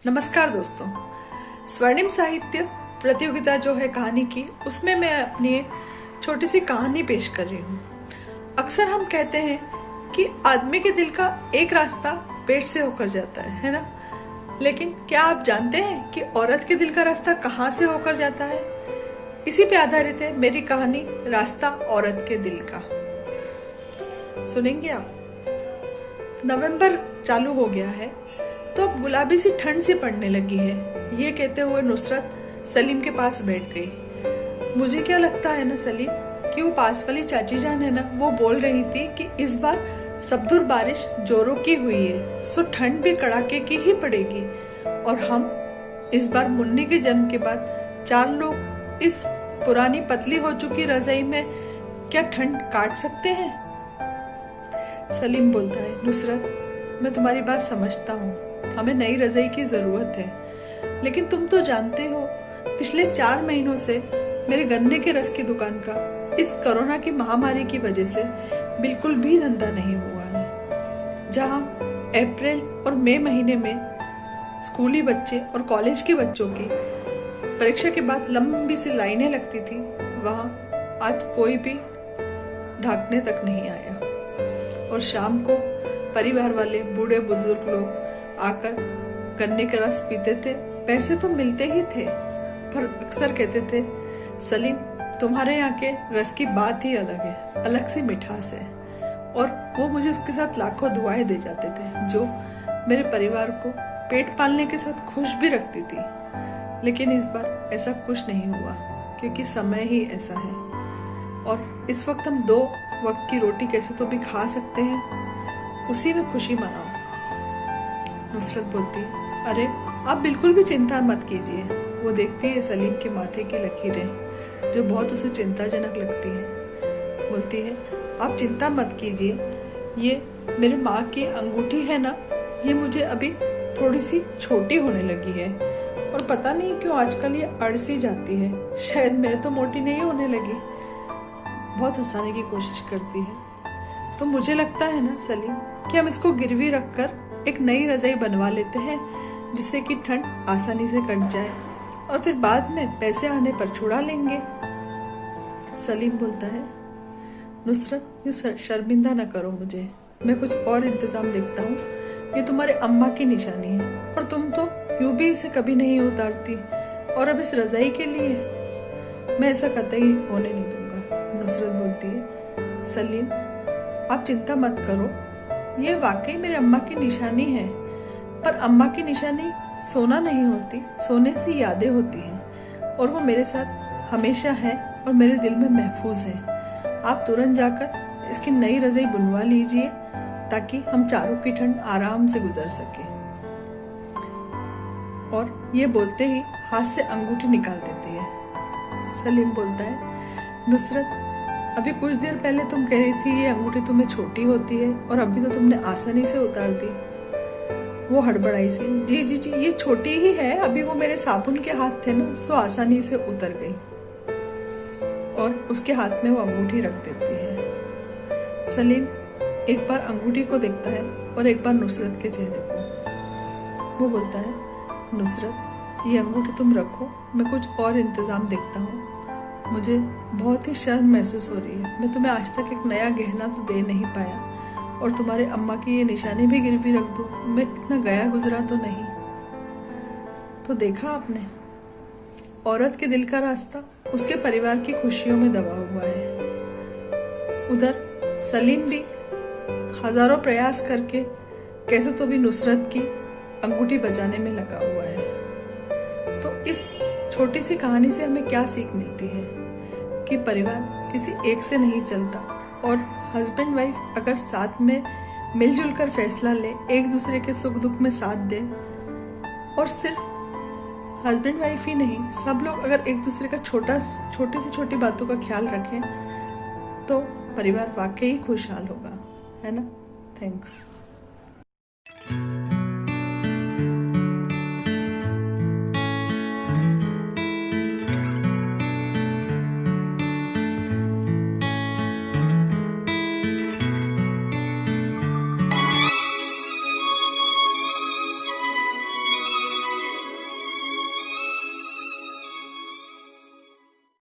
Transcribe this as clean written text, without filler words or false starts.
नमस्कार दोस्तों। स्वर्णिम साहित्य प्रतियोगिता जो है कहानी की, उसमें मैं अपनी छोटी सी कहानी पेश कर रही हूँ। अक्सर हम कहते हैं कि आदमी के दिल का एक रास्ता पेट से होकर जाता है ना? लेकिन क्या आप जानते हैं कि औरत के दिल का रास्ता कहाँ से होकर जाता है? इसी पे आधारित है मेरी कहानी रास्ता औरत के दिल का। सुनेंगे आप? नवंबर चालू हो गया है तो अब गुलाबी सी ठंड सी पड़ने लगी है। ये कहते हुए नुसरत सलीम के पास बैठ गई। मुझे क्या लगता है ना सलीम, कि वो पास वाली चाची जान है ना, वो बोल रही थी कि इस बार सबदुर बारिश जोरों की हुई है, सो ठंड भी कड़ाके की ही पड़ेगी। और हम इस बार मुन्नी के जन्म के बाद 4 लोग इस पुरानी पतली हो चुकी रजाई में क्या ठंड काट सकते हैं? सलीम बोलता है, नुसरत मैं तुम्हारी बात समझता हूँ, हमें नई रजाई की जरूरत है, लेकिन तुम तो जानते हो पिछले 4 महीनों से मेरे गन्ने के रस की दुकान का इस कोरोना की महामारी की वजह से बिल्कुल भी धंधा नहीं हुआ है। जहां अप्रैल और मई महीने में स्कूली बच्चे और कॉलेज के बच्चों की परीक्षा के बाद लंबी सी लाइनें लगती थी, वहां आज कोई भी ढाकने तक नहीं आया। और शाम को परिवार वाले बूढ़े बुजुर्ग लोग आकर गन्ने का रस पीते थे। पैसे तो मिलते ही थे, पर अक्सर कहते थे, सलीम तुम्हारे यहाँ के रस की बात ही अलग है, अलग सी मिठास है। और वो मुझे उसके साथ लाखों दुआएं दे जाते थे, जो मेरे परिवार को पेट पालने के साथ खुश भी रखती थी। लेकिन इस बार ऐसा कुछ नहीं हुआ, क्योंकि समय ही ऐसा है। और इस वक्त हम 2 वक्त की रोटी कैसे तो भी खा सकते हैं, उसी में खुशी मनाओ। नुसरत बोलती है, अरे आप बिल्कुल भी चिंता मत कीजिए। वो देखती है सलीम के माथे की लकीरें जो बहुत उसे चिंताजनक लगती है। बोलती है, आप चिंता मत कीजिए, ये मेरे माँ की अंगूठी है ना, ये मुझे अभी थोड़ी सी छोटी होने लगी है और पता नहीं क्यों आजकल ये अड़ सी जाती है, शायद मैं तो मोटी नहीं होने लगी। बहुत हंसाने की कोशिश करती है। तो मुझे लगता है ना सलीम कि हम इसको गिरवी रखकर एक नई रजाई बनवा लेते हैं, जिससे कि ठंड आसानी से कट जाए और फिर बाद में पैसे आने पर छुड़ा लेंगे। सलीम बोलता है, नुसरत यूं शर्मिंदा न करो मुझे, मैं कुछ और इंतजाम देखता हूँ। ये तुम्हारे अम्मा की निशानी है और तुम तो यूं भी इसे कभी नहीं उतारती, और अब इस रजाई के लिए मैं ऐसा कतई होने नहीं दूंगा। नुसरत बोलती है, सलीम आप चिंता मत करो, ये वाकई मेरे अम्मा की निशानी है, पर अम्मा की निशानी सोना नहीं होती, सोने से यादें होती हैं, और वो मेरे साथ हमेशा है और मेरे दिल में महफूज है। आप तुरंत जाकर इसकी नई रजाई बुनवा लीजिए, ताकि हम चारों की ठंड आराम से गुजर सके। और ये बोलते ही हाथ से अंगूठी निकाल देती है। सलीम बोलता है, नुसरत अभी कुछ देर पहले तुम कह रही थी ये अंगूठी तुम्हें छोटी होती है, और अभी तो तुमने आसानी से उतार दी। वो हड़बड़ाई सी, जी जी जी ये छोटी ही है, अभी वो मेरे साबुन के हाथ थे ना, सो आसानी से उतर गई। और उसके हाथ में वो अंगूठी रख देती है। सलीम एक बार अंगूठी को देखता है और एक बार नुसरत के चेहरे को। वो बोलता है, नुसरत ये अंगूठी तुम रखो, मैं कुछ और इंतजाम देखता हूँ। मुझे बहुत ही शर्म महसूस हो रही है, मैं तुम्हें आज तक एक नया गहना तो दे नहीं पाया, और तुम्हारे अम्मा की ये निशानी भी गिरवी रख दूं, मैं इतना गया गुजरा तो नहीं। तो देखा आपने, औरत के दिल का रास्ता उसके परिवार की खुशियों में दबा हुआ है। उधर सलीम भी हजारों प्रयास करके कैसे तो भी नुसरत की अंगूठी बचाने में लगा हुआ है। तो इस छोटी सी कहानी से हमें क्या सीख मिलती है कि परिवार किसी एक से नहीं चलता, और हस्बैंड वाइफ अगर साथ में मिलजुल कर फैसला ले, एक दूसरे के सुख दुख में साथ दे, और सिर्फ हस्बैंड वाइफ ही नहीं, सब लोग अगर एक दूसरे का छोटी से छोटी बातों का ख्याल रखें, तो परिवार वाकई खुशहाल होगा, है ना? थैंक्स।